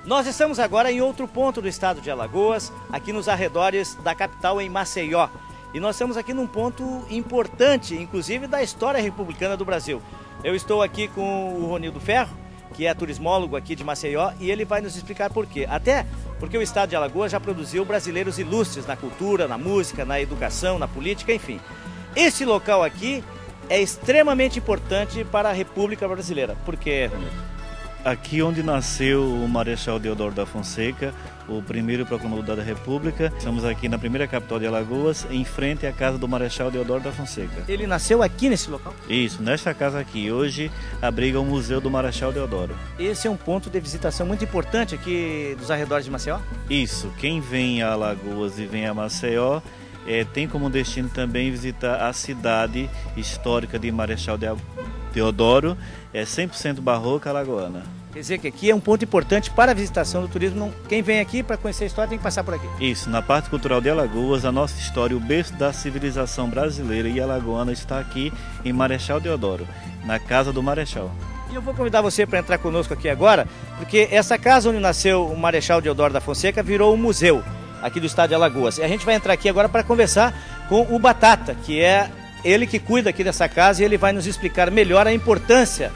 Nós estamos agora em outro ponto do estado de Alagoas, aqui nos arredores da capital, em Maceió. E nós estamos aqui num ponto importante, inclusive da história republicana do Brasil. Eu estou aqui com o Ronildo Ferro, que é turismólogo aqui de Maceió, e ele vai nos explicar por quê. Até porque o estado de Alagoas já produziu brasileiros ilustres na cultura, na música, na educação, na política, enfim. Esse local aqui é extremamente importante para a República Brasileira. Por quê, Ronildo? Aqui onde nasceu o Marechal Deodoro da Fonseca, o primeiro proclamador da República. Estamos aqui na primeira capital de Alagoas, em frente à casa do Marechal Deodoro da Fonseca. Ele nasceu aqui nesse local? Isso, nesta casa aqui. Hoje abriga o Museu do Marechal Deodoro. Esse é um ponto de visitação muito importante aqui dos arredores de Maceió? Isso, quem vem a Alagoas e vem a Maceió, tem como destino também visitar a cidade histórica de Marechal Deodoro, 100% barroca alagoana. Quer dizer que aqui é um ponto importante para a visitação do turismo. Quem vem aqui para conhecer a história tem que passar por aqui. Isso, na parte cultural de Alagoas, a nossa história, o berço da civilização brasileira e alagoana está aqui em Marechal Deodoro, na Casa do Marechal. E eu vou convidar você para entrar conosco aqui agora, porque essa casa onde nasceu o Marechal Deodoro da Fonseca virou um museu aqui do estado de Alagoas. E a gente vai entrar aqui agora para conversar com o Batata, que é ele que cuida aqui dessa casa, e ele vai nos explicar melhor a importância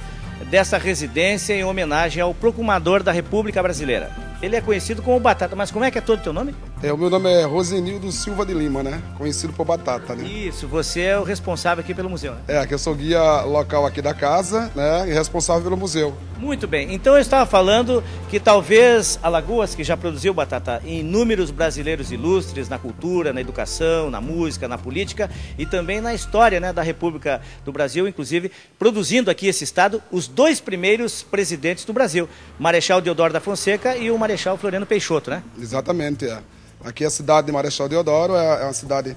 dessa residência em homenagem ao proclamador da República Brasileira. Ele é conhecido como Batata, mas como é que é todo o teu nome? O meu nome é Rosenildo Silva de Lima, né? Conhecido por Batata, né? Isso, você é o responsável aqui pelo museu, né? Que eu sou guia local aqui da casa, né? E responsável pelo museu. Muito bem, então eu estava falando que talvez Alagoas, que já produziu, Batata, inúmeros brasileiros ilustres na cultura, na educação, na música, na política e também na história, né, da República do Brasil, inclusive produzindo aqui esse estado os dois primeiros presidentes do Brasil, Marechal Deodoro da Fonseca e o Marechal Floriano Peixoto, né? Exatamente, Aqui a cidade de Marechal Deodoro é uma cidade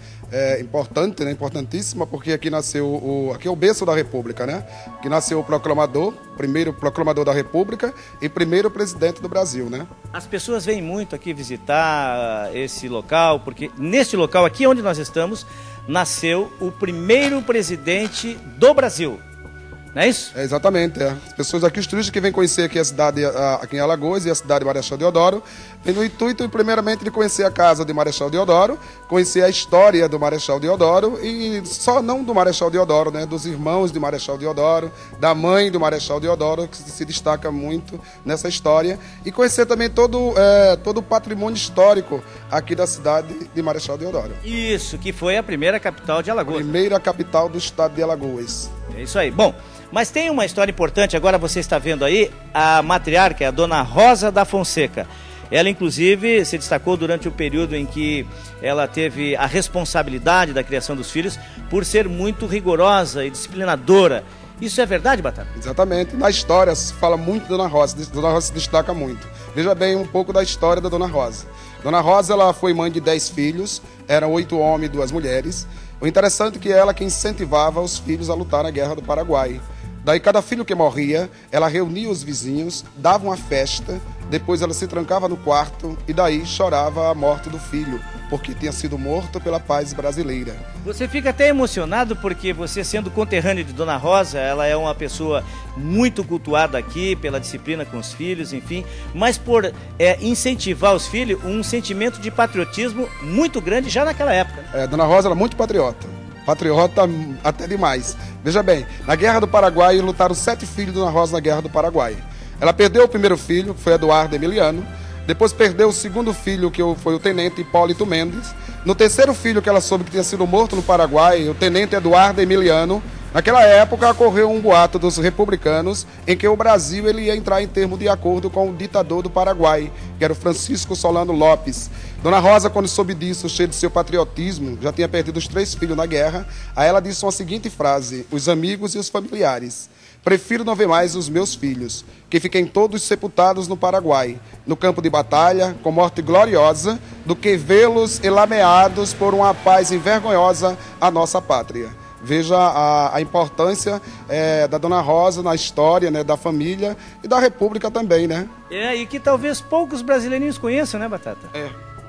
importante, né? Importantíssima, porque aqui nasceu aqui é o berço da República, né? Aqui nasceu o proclamador, primeiro proclamador da República e primeiro presidente do Brasil, né? As pessoas vêm muito aqui visitar esse local, porque nesse local aqui onde nós estamos, nasceu o primeiro presidente do Brasil. Não é isso? Exatamente, As pessoas aqui, os turistas que vêm conhecer aqui a cidade, aqui em Alagoas e a cidade de Marechal Deodoro, vêm no intuito, primeiramente, de conhecer a casa de Marechal Deodoro, conhecer a história do Marechal Deodoro e só não do Marechal Deodoro, né? Dos irmãos de Marechal Deodoro, da mãe do Marechal Deodoro, que se destaca muito nessa história, e conhecer também todo o patrimônio histórico aqui da cidade de Marechal Deodoro. Isso, que foi a primeira capital de Alagoas. Primeira capital do estado de Alagoas. É isso aí. Bom, mas tem uma história importante, agora você está vendo aí a matriarca, a dona Rosa da Fonseca. Ela, inclusive, se destacou durante o período em que ela teve a responsabilidade da criação dos filhos por ser muito rigorosa e disciplinadora. Isso é verdade, Batata? Exatamente. Na história se fala muito de Dona Rosa. Dona Rosa se destaca muito. Veja bem um pouco da história da Dona Rosa. Dona Rosa, ela foi mãe de 10 filhos, eram 8 homens e 2 mulheres. O interessante é que ela que incentivava os filhos a lutar na Guerra do Paraguai. Daí, cada filho que morria, ela reunia os vizinhos, dava uma festa, depois ela se trancava no quarto e daí chorava a morte do filho, porque tinha sido morto pela paz brasileira. Você fica até emocionado porque você, sendo conterrâneo de Dona Rosa, ela é uma pessoa muito cultuada aqui pela disciplina com os filhos, enfim, mas por incentivar os filhos, um sentimento de patriotismo muito grande já naquela época. Dona Rosa era muito patriota. Patriota até demais. Veja bem, na Guerra do Paraguai lutaram 7 filhos de Dona Rosa na Guerra do Paraguai. Ela perdeu o primeiro filho, que foi Eduardo Emiliano. Depois perdeu o segundo filho, que foi o tenente Hipólito Mendes. No terceiro filho que ela soube que tinha sido morto no Paraguai, o tenente Eduardo Emiliano. Naquela época ocorreu um boato dos republicanos em que o Brasil ele ia entrar em termo de acordo com o ditador do Paraguai, que era o Francisco Solano Lopes. Dona Rosa, quando soube disso, cheia de seu patriotismo, já tinha perdido os 3 filhos na guerra, aí ela disse uma seguinte frase: os amigos e os familiares. Prefiro não ver mais os meus filhos, que fiquem todos sepultados no Paraguai, no campo de batalha, com morte gloriosa, do que vê-los elameados por uma paz envergonhosa à nossa pátria. Veja a importância da Dona Rosa na história, né, da família e da República também, né? E que talvez poucos brasileirinhos conheçam, né, Batata?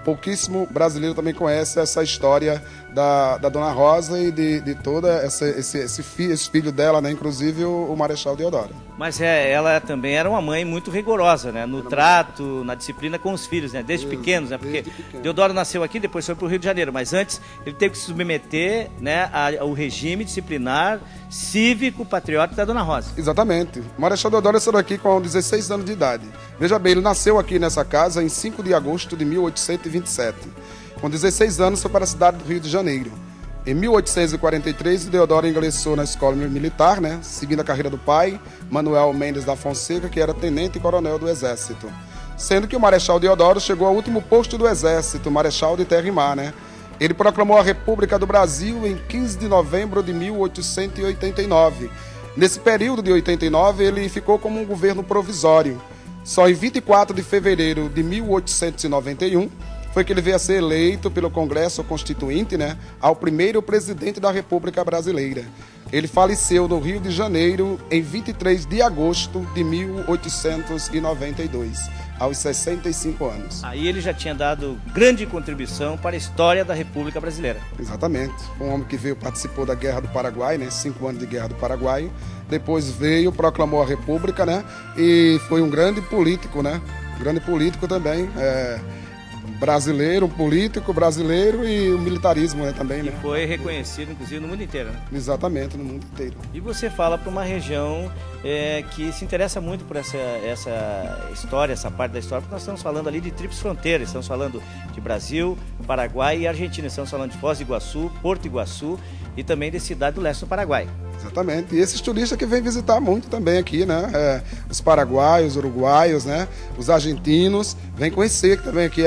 Pouquíssimo brasileiro também conhece essa história da Dona Rosa e de toda esse filho dela, né? Inclusive o Marechal Deodoro. Mas ela também era uma mãe muito rigorosa, né? No trato, na disciplina com os filhos, né? Desde pequenos, né? Porque Deodoro nasceu aqui, depois foi para o Rio de Janeiro, mas antes ele teve que se submeter, né, ao regime disciplinar cívico patriota da Dona Rosa. Exatamente. O Marechal Deodoro saiu aqui com 16 anos de idade. Veja bem, ele nasceu aqui nessa casa em 5 de agosto de 1827. Com 16 anos foi para a cidade do Rio de Janeiro. Em 1843, Deodoro ingressou na escola militar, né, seguindo a carreira do pai, Manuel Mendes da Fonseca, que era tenente-coronel do Exército. Sendo que o Marechal Deodoro chegou ao último posto do Exército, Marechal de Terra e Mar, né? Ele proclamou a República do Brasil em 15 de novembro de 1889. Nesse período de 89, ele ficou como um governo provisório. Só em 24 de fevereiro de 1891, foi que ele veio a ser eleito pelo Congresso Constituinte, né, ao primeiro presidente da República Brasileira. Ele faleceu no Rio de Janeiro em 23 de agosto de 1892, aos 65 anos. Aí ele já tinha dado grande contribuição para a história da República Brasileira. Exatamente. Um homem que participou da Guerra do Paraguai, né, 5 anos de Guerra do Paraguai. Depois veio, proclamou a República, né, e foi um grande político, né, grande político também, brasileiro, um político brasileiro e o militarismo, né, também, né? E foi reconhecido, inclusive, no mundo inteiro, né? Exatamente, no mundo inteiro. E você fala para uma região que se interessa muito por essa história, essa parte da história, porque nós estamos falando ali de tríplice fronteira, estamos falando de Brasil, Paraguai e Argentina, estamos falando de Foz do Iguaçu, Porto Iguaçu e também de cidade do leste do Paraguai. Exatamente. E esses turistas que vêm visitar muito também aqui, né? Os paraguaios, uruguaios, né? Os argentinos, vêm conhecer também aqui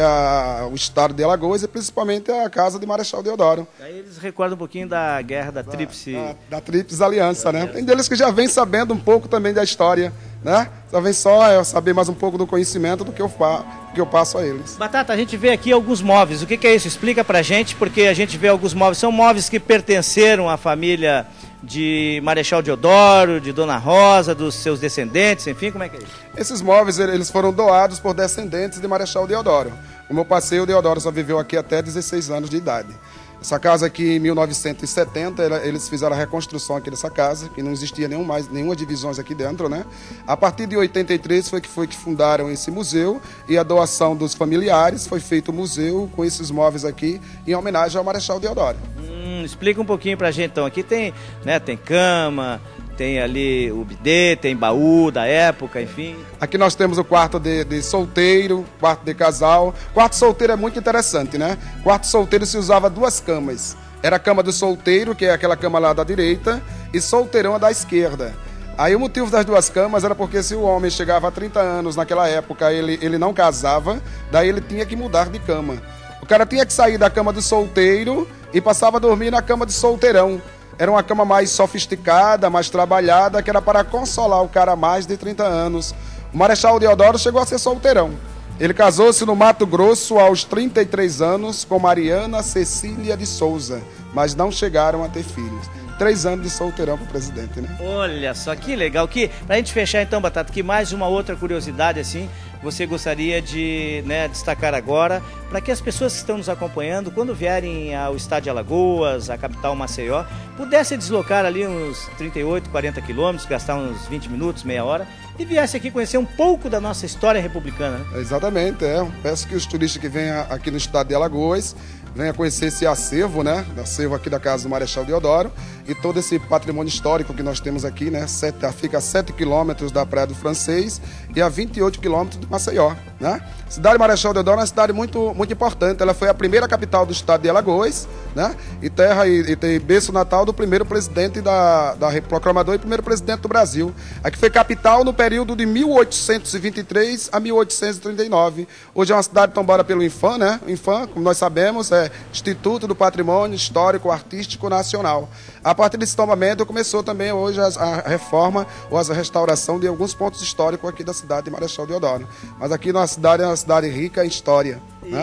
o estado de Alagoas e principalmente a casa de Marechal Deodoro. Aí eles recordam um pouquinho da guerra da Tríplice... Da Tríplice Aliança, né? Tem deles que já vem sabendo um pouco também da história, né? Só vem saber mais um pouco do conhecimento do que eu passo a eles. Batata, a gente vê aqui alguns móveis. O que é isso? Explica pra gente, porque a gente vê alguns móveis. São móveis que pertenceram à família de Marechal Deodoro, de Dona Rosa, dos seus descendentes, enfim, como é que é isso? Esses móveis, eles foram doados por descendentes de Marechal Deodoro. O meu parceiro Deodoro só viveu aqui até 16 anos de idade. Essa casa aqui, em 1970, eles fizeram a reconstrução aqui dessa casa, que não existia nenhuma divisões aqui dentro, né? A partir de 83 foi que fundaram esse museu e a doação dos familiares foi feito o museu com esses móveis aqui em homenagem ao Marechal Deodoro. Explica um pouquinho pra gente, então. Aqui tem, né, tem cama, tem ali o bidê, tem baú da época, enfim. Aqui nós temos o quarto de solteiro, quarto de casal. Quarto solteiro é muito interessante, né? Quarto solteiro se usava 2 camas. Era a cama do solteiro, que é aquela cama lá da direita, e solteirão a da esquerda. Aí o motivo das 2 camas era porque se o homem chegava a 30 anos naquela época, ele não casava, daí ele tinha que mudar de cama. O cara tinha que sair da cama do solteiro e passava a dormir na cama de solteirão. Era uma cama mais sofisticada, mais trabalhada, que era para consolar o cara a mais de 30 anos. O Marechal Deodoro chegou a ser solteirão. Ele casou-se no Mato Grosso aos 33 anos com Mariana Cecília de Souza, mas não chegaram a ter filhos. 3 anos de solteirão para o presidente, né? Olha só, que legal. Pra gente fechar então, Batata, que mais uma outra curiosidade assim, você gostaria de, né, destacar agora, para que as pessoas que estão nos acompanhando, quando vierem ao estado de Alagoas, a capital Maceió, pudessem deslocar ali uns 38, 40 quilômetros, gastar uns 20 minutos, meia hora, e viesse aqui conhecer um pouco da nossa história republicana, né? Exatamente, Peço que os turistas que venham aqui no estado de Alagoas venham conhecer esse acervo, né? Acervo aqui da casa do Marechal Deodoro e todo esse patrimônio histórico que nós temos aqui, né? Fica a 7 quilômetros da Praia do Francês e a 28 quilômetros de Maceió, né? A cidade de Marechal Deodoro é uma cidade muito, muito importante. Ela foi a primeira capital do estado de Alagoas, né? E tem berço natal do primeiro presidente proclamador e primeiro presidente do Brasil. Aqui foi capital no período de 1823 a 1839. Hoje é uma cidade tombada pelo INFAM, né? O INFAM, como nós sabemos, é Instituto do Patrimônio Histórico Artístico Nacional. A partir desse tombamento começou também hoje a reforma ou a restauração de alguns pontos históricos aqui da cidade de Marechal Deodoro. Mas aqui na cidade é uma cidade rica em história.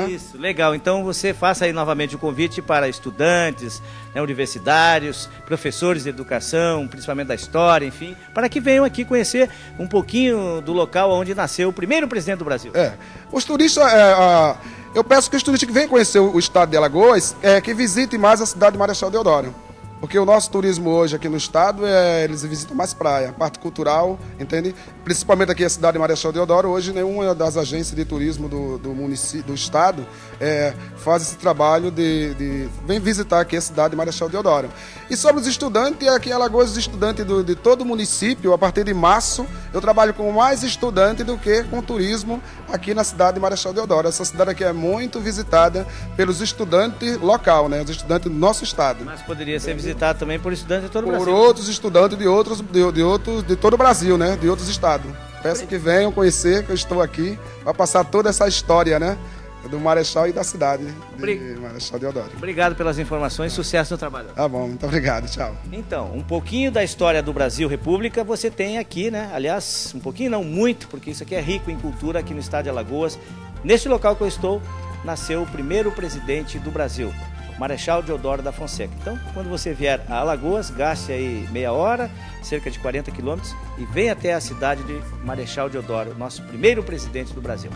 Isso, legal. Então você faça aí novamente o convite para estudantes, né, universitários, professores de educação, principalmente da história, enfim, para que venham aqui conhecer um pouquinho do local onde nasceu o primeiro presidente do Brasil. Os turistas... Eu peço que os turistas que venham conhecer o estado de Alagoas, que visitem mais a cidade de Marechal Deodoro. Porque o nosso turismo hoje aqui no estado, eles visitam mais praia, parte cultural, entende? Principalmente aqui a cidade de Marechal Deodoro, hoje nenhuma das agências de turismo do município, do estado, faz esse trabalho vem visitar aqui a cidade de Marechal Deodoro. E sobre os estudantes, aqui em Alagoas, os estudantes de todo o município, a partir de março, eu trabalho com mais estudantes do que com turismo aqui na cidade de Marechal Deodoro. Essa cidade aqui é muito visitada pelos estudantes local, né? Os estudantes do nosso estado. Mas poderia ser visitado também por estudantes de todo o Brasil. Por outros estudantes de todo o Brasil, né? De outros estados. Peço que venham conhecer, que eu estou aqui para passar toda essa história, né? Do Marechal e da cidade de Marechal Deodoro. Obrigado pelas informações, sucesso no trabalho. Tá bom, muito obrigado, tchau. Então, um pouquinho da história do Brasil República você tem aqui, né? Aliás, um pouquinho não muito, porque isso aqui é rico em cultura aqui no estado de Alagoas. Neste local que eu estou, nasceu o primeiro presidente do Brasil, Marechal Deodoro da Fonseca. Então, quando você vier a Alagoas, gaste aí meia hora, cerca de 40 quilômetros, e venha até a cidade de Marechal Deodoro, nosso primeiro presidente do Brasil.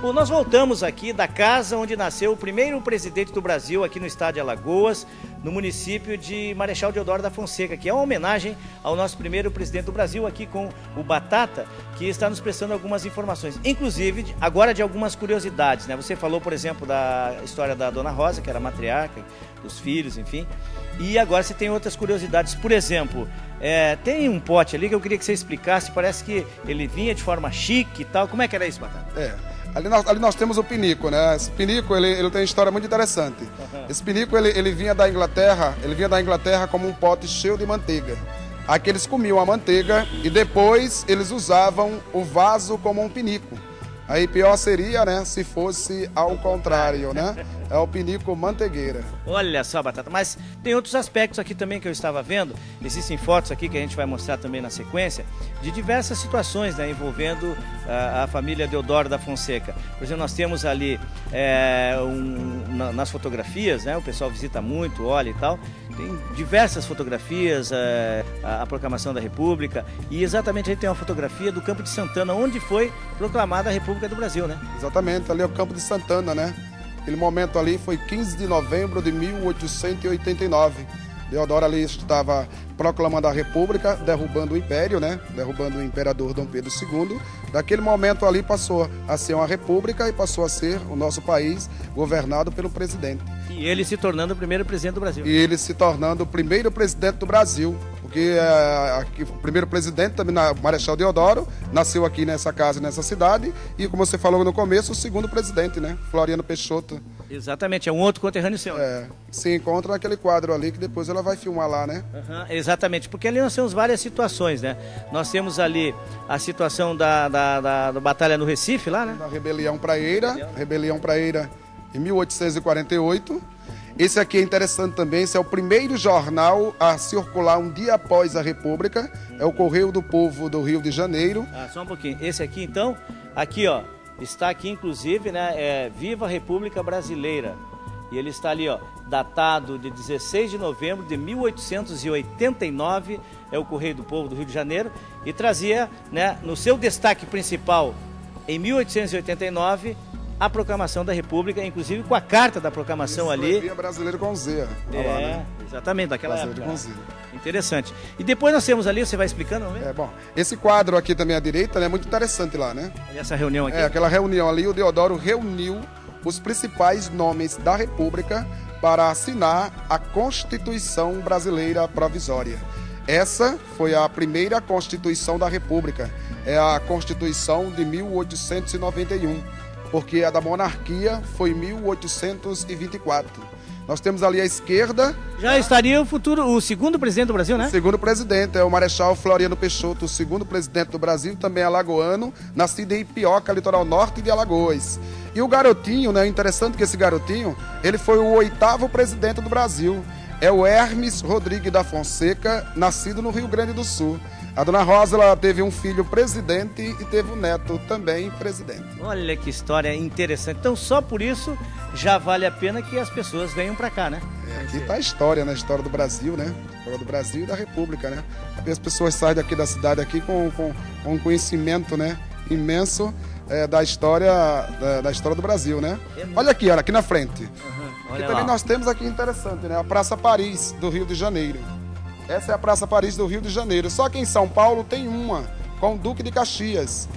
Bom, nós voltamos aqui da casa onde nasceu o primeiro presidente do Brasil aqui no estado de Alagoas, no município de Marechal Deodoro da Fonseca, que é uma homenagem ao nosso primeiro presidente do Brasil, aqui com o Batata, que está nos prestando algumas informações, inclusive agora de algumas curiosidades, né? Você falou, por exemplo, da história da Dona Rosa, que era matriarca, dos filhos, enfim, e agora você tem outras curiosidades. Por exemplo, tem um pote ali que eu queria que você explicasse, parece que ele vinha de forma chique e tal. Como é que era isso, Batata? Ali nós temos o pinico, né? Esse pinico, ele tem uma história muito interessante. Esse pinico, ele vinha da Inglaterra como um pote cheio de manteiga. Aqui eles comiam a manteiga e depois eles usavam o vaso como um pinico. Aí pior seria, né, se fosse ao contrário, né? É o pinico manteigueira. Olha só, Batata, mas tem outros aspectos aqui também que eu estava vendo. Existem fotos aqui que a gente vai mostrar também na sequência, de diversas situações, né, envolvendo a família Deodoro da Fonseca. Por exemplo, nós temos ali nas fotografias, né, o pessoal visita muito, olha e tal. Tem diversas fotografias, a proclamação da República, e exatamente a gente tem uma fotografia do Campo de Santana, onde foi proclamada a República do Brasil, né? Exatamente, ali é o Campo de Santana, né? Aquele momento ali foi 15 de novembro de 1889. Deodoro ali estava proclamando a República, derrubando o Império, né? Derrubando o Imperador Dom Pedro II. Daquele momento ali passou a ser uma república e passou a ser o nosso país governado pelo presidente. E ele se tornando o primeiro presidente do Brasil. E ele se tornando o primeiro presidente do Brasil. Porque o primeiro presidente, também Marechal Deodoro, nasceu aqui nessa casa, nessa cidade. E como você falou no começo, o segundo presidente, né? Floriano Peixoto. Exatamente, é um outro conterrâneo seu. Se encontra naquele quadro ali, que depois ela vai filmar lá, né? Exatamente, porque ali nós temos várias situações, né? Nós temos ali a situação da Batalha no Recife, lá, né? Da Rebelião Praeira, em 1848. Esse aqui é interessante também, esse é o primeiro jornal a circular um dia após a República, é o Correio do Povo do Rio de Janeiro. Só um pouquinho, esse aqui então, aqui ó, está aqui inclusive, né, Viva a República Brasileira. E ele está ali, ó, datado de 16 de novembro de 1889, é o Correio do Povo do Rio de Janeiro, e trazia, né, no seu destaque principal, em 1889, a proclamação da República, inclusive com a carta da proclamação ali. Via Brasileiro com Z. Exatamente, daquela época. Com Z. Interessante. E depois nós temos ali, você vai explicando, não é? Bom, esse quadro aqui também à direita, né, é muito interessante lá, né? Essa reunião aqui. Aquela reunião ali, o Deodoro reuniu os principais nomes da República para assinar a Constituição Brasileira Provisória. Essa foi a primeira Constituição da República, é a Constituição de 1891, porque a da monarquia foi em 1824. Nós temos ali à esquerda... Já estaria o segundo presidente do Brasil, né? O segundo presidente, é o Marechal Floriano Peixoto, o segundo presidente do Brasil, também alagoano, nascido em Ipioca, litoral norte de Alagoas. E o garotinho, né, interessante que esse garotinho, ele foi o 8º presidente do Brasil. É o Hermes Rodrigues da Fonseca, nascido no Rio Grande do Sul. A dona Rosa, ela teve um filho presidente e teve um neto também presidente. Olha que história interessante. Então, só por isso, já vale a pena que as pessoas venham para cá, né? Aqui está a história, né? A história do Brasil, né? A história do Brasil e da República, né? As pessoas saem daqui da cidade aqui com um conhecimento, né, imenso da história do Brasil, né? Olha aqui na frente. E também nós temos aqui interessante, né? A Praça Paris, do Rio de Janeiro. Essa é a Praça Paris do Rio de Janeiro. Só que em São Paulo tem uma, com o Duque de Caxias.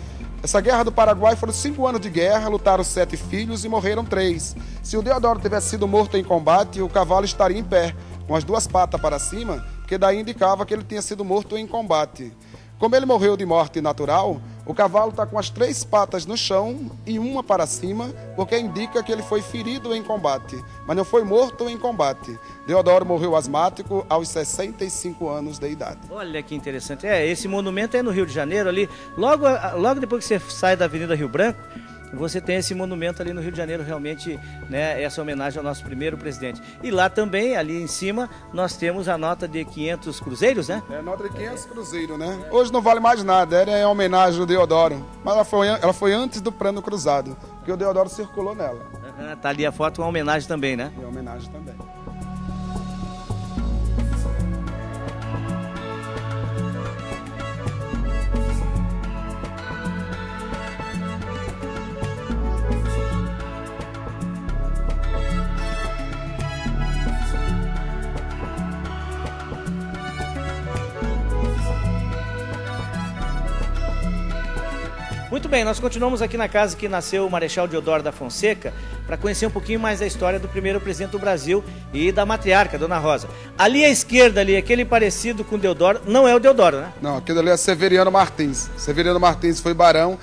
Essa Guerra do Paraguai foram 5 anos de guerra, lutaram 7 filhos e morreram 3. Se o Deodoro tivesse sido morto em combate, o cavalo estaria em pé, com as 2 patas para cima, porque daí indicava que ele tinha sido morto em combate. Como ele morreu de morte natural, o cavalo está com as 3 patas no chão e uma para cima, porque indica que ele foi ferido em combate, mas não foi morto em combate. Deodoro morreu asmático aos 65 anos de idade. Olha que interessante. Esse monumento é no Rio de Janeiro, ali, logo depois que você sai da Avenida Rio Branco, você tem esse monumento ali no Rio de Janeiro, realmente, né, essa homenagem ao nosso primeiro presidente. E lá também, ali em cima, nós temos a nota de 500 cruzeiros, né? É, nota de 500 cruzeiros, né? Hoje não vale mais nada, era em homenagem ao Deodoro, mas ela foi antes do plano cruzado, porque o Deodoro circulou nela. Tá ali a foto, uma homenagem também, né? É homenagem também. Muito bem, nós continuamos aqui na casa que nasceu o Marechal Deodoro da Fonseca para conhecer um pouquinho mais da história do primeiro presidente do Brasil e da matriarca, Dona Rosa. Ali à esquerda, ali, aquele parecido com o Deodoro, não é o Deodoro, né? Não, aquele ali é Severiano Martins. Severiano Martins foi barão,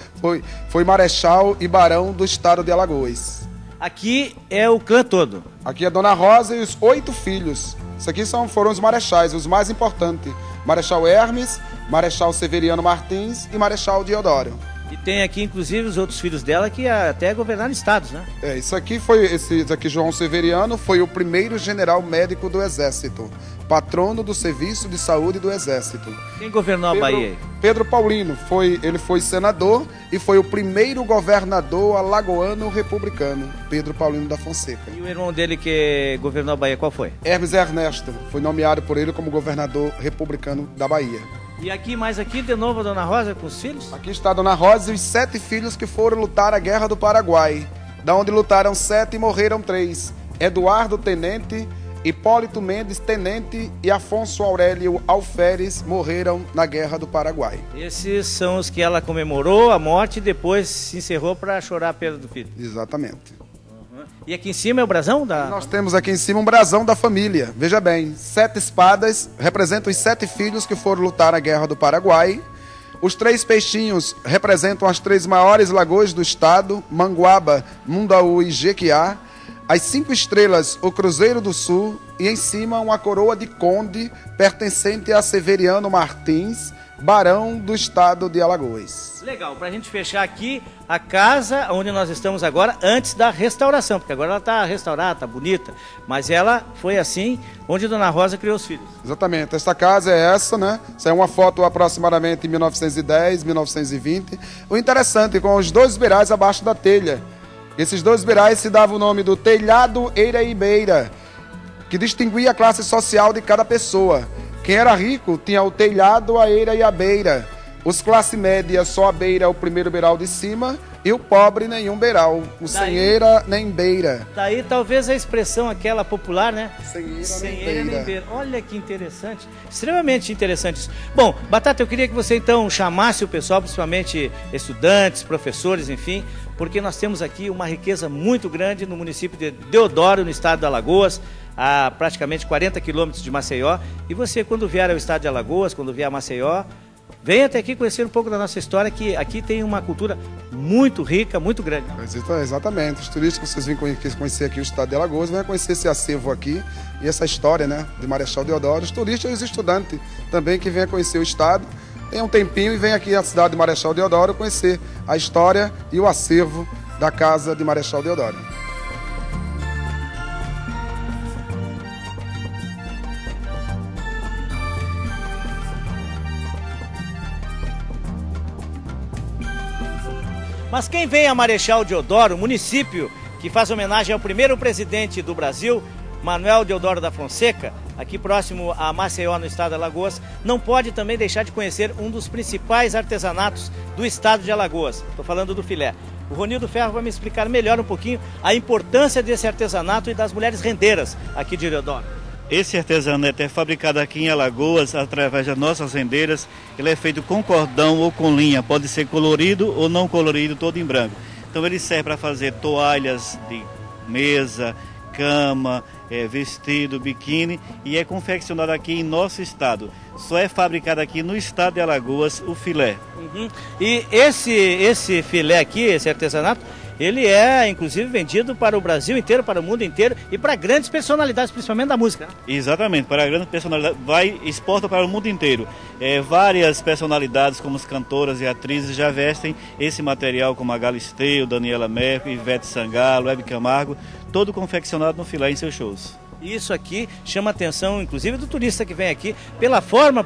foi marechal e barão do estado de Alagoas. Aqui é o clã todo. Aqui é Dona Rosa e os 8 filhos. Isso aqui foram os marechais, os mais importantes. Marechal Hermes, Marechal Severiano Martins e Marechal Deodoro. E tem aqui, inclusive, os outros filhos dela que até governaram estados, né? Isso aqui João Severiano, foi o primeiro general médico do Exército, patrono do Serviço de Saúde do Exército. Quem governou a Bahia? Pedro Paulino, ele foi senador e foi o primeiro governador alagoano republicano, Pedro Paulino da Fonseca. E o irmão dele que governou a Bahia, qual foi? Hermes Ernesto, foi nomeado por ele como governador republicano da Bahia. E aqui, mais aqui, de novo a Dona Rosa com os filhos? Aqui está a Dona Rosa e os 7 filhos que foram lutar a Guerra do Paraguai, da onde lutaram 7 e morreram 3. Eduardo, tenente, Hipólito Mendes, tenente, e Afonso Aurélio Alferes morreram na Guerra do Paraguai. Esses são os que ela comemorou a morte e depois se encerrou para chorar a perda do filho. Exatamente. E aqui em cima é o brasão da... Nós temos aqui em cima um brasão da família. Veja bem, 7 espadas representam os 7 filhos que foram lutar na Guerra do Paraguai. Os 3 peixinhos representam as 3 maiores lagoas do estado, Manguaba, Mundaú e Jequiá. As 5 estrelas, o Cruzeiro do Sul. E em cima uma coroa de conde pertencente a Severiano Martins, barão do estado de Alagoas. Legal, para a gente fechar aqui a casa onde nós estamos agora, antes da restauração, porque agora ela está restaurada, está bonita, mas ela foi assim, onde Dona Rosa criou os filhos. Exatamente, esta casa é essa, né? Essa é uma foto aproximadamente em 1910, 1920. O interessante, com os 2 beirais abaixo da telha, Esses dois beirais se davam o nome do telhado eira e beira, que distinguia a classe social de cada pessoa. Quem era rico tinha o telhado, a eira e a beira. Os classe média só a beira, o primeiro beiral de cima, e o pobre nenhum beiral, o sem eira nem beira. Daí talvez a expressão aquela popular, né? Sem eira nem beira. Olha que interessante, extremamente interessante isso. Bom, Batata, eu queria que você então chamasse o pessoal, principalmente estudantes, professores, enfim, porque nós temos aqui uma riqueza muito grande no município de Deodoro, no estado de Alagoas, a praticamente 40 quilômetros de Maceió. E você, quando vier ao estado de Alagoas, quando vier a Maceió, venha até aqui conhecer um pouco da nossa história, que aqui tem uma cultura muito rica, muito grande. Exatamente. Os turistas que vocês vêm conhecer aqui o estado de Alagoas, venham conhecer esse acervo aqui e essa história, né, de Marechal Deodoro. Os turistas e os estudantes também que venham conhecer o estado, tenham um tempinho e venham aqui à cidade de Marechal Deodoro conhecer a história e o acervo da casa de Marechal Deodoro. Mas quem vem a Marechal Deodoro, município que faz homenagem ao primeiro presidente do Brasil, Manuel Deodoro da Fonseca, aqui próximo a Maceió, no estado de Alagoas, não pode também deixar de conhecer um dos principais artesanatos do estado de Alagoas. Estou falando do filé. O Ronildo Ferro vai me explicar melhor um pouquinho a importância desse artesanato e das mulheres rendeiras aqui de Deodoro. Esse artesanato é fabricado aqui em Alagoas através das nossas rendeiras. Ele é feito com cordão ou com linha, pode ser colorido ou não colorido, todo em branco. Então ele serve para fazer toalhas de mesa, cama, vestido, biquíni, e é confeccionado aqui em nosso estado. Só é fabricado aqui no estado de Alagoas o filé. E esse filé aqui, esse artesanato, ele é inclusive vendido para o Brasil inteiro, para o mundo inteiro e para grandes personalidades, principalmente da música. Exatamente, para grandes personalidades, exporta para o mundo inteiro. Várias personalidades, como as cantoras e atrizes, já vestem esse material, como a Galisteu, Daniela Mercury, Ivete Sangalo, Hebe Camargo, todo confeccionado no filé em seus shows. Isso aqui chama a atenção, inclusive, do turista que vem aqui, pela forma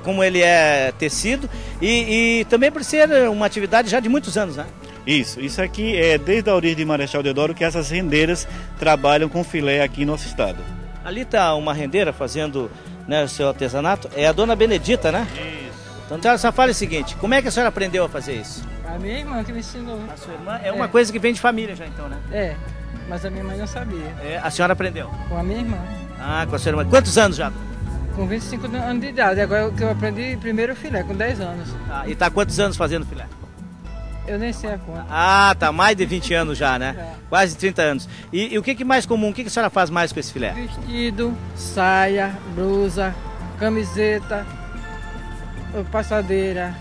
como ele é tecido e também por ser uma atividade já de muitos anos, né? Isso aqui é desde a origem de Marechal Deodoro que essas rendeiras trabalham com filé aqui no nosso estado. Ali está uma rendeira fazendo, né, o seu artesanato, é a dona Benedita, né? Isso. Então a senhora fala o seguinte, como é que a senhora aprendeu a fazer isso? A minha irmã que me ensinou. A sua irmã é uma coisa que vem de família já então, né? Mas a minha mãe não sabia. A senhora aprendeu? Com a minha irmã. Ah, com a sua irmã. Quantos anos já? Com 25 anos de idade. Agora que eu aprendi primeiro o filé, com 10 anos. E está há quantos anos fazendo filé? Eu nem sei a conta. Ah, tá mais de 20 anos já, né? Quase 30 anos. E o que mais comum? O que a senhora faz mais com esse filé? Vestido, saia, blusa, camiseta, passadeira.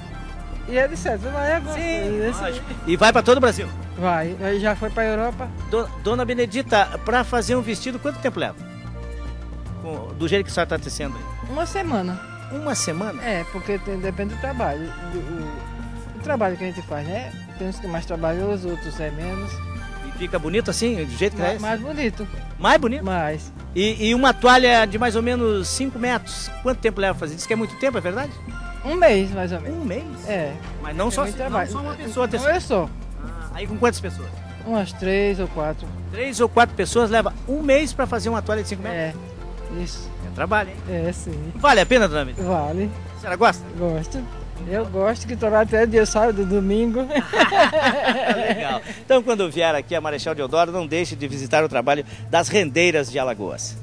E é de certo, vai agora. Sim, e vai para todo o Brasil? Vai, aí já foi para a Europa. Dona Benedita, para fazer um vestido, quanto tempo leva? Do jeito que a senhora está tecendo aí? Uma semana. Uma semana? Porque depende do trabalho. O trabalho que a gente faz, né? Tem uns que é mais trabalhoso, outros é menos. E fica bonito assim, do jeito que é? Mais bonito. Mais bonito? Mais. E uma toalha de mais ou menos 5 metros, quanto tempo leva a fazer? Diz que é muito tempo, é verdade? Um mês, mais ou menos. Um mês? Mas não, só uma pessoa tecendo? Não, eu sou. Aí com quantas pessoas? Umas 3 ou 4. 3 ou 4 pessoas leva um mês para fazer uma toalha de 5 metros? Isso. É trabalho, hein? Sim. Vale a pena, dona Benedita? Vale. A senhora gosta? Gosto. Eu gosto que trabalho até dia sábado, domingo. Legal. Então, quando vier aqui a Marechal Deodoro, não deixe de visitar o trabalho das rendeiras de Alagoas.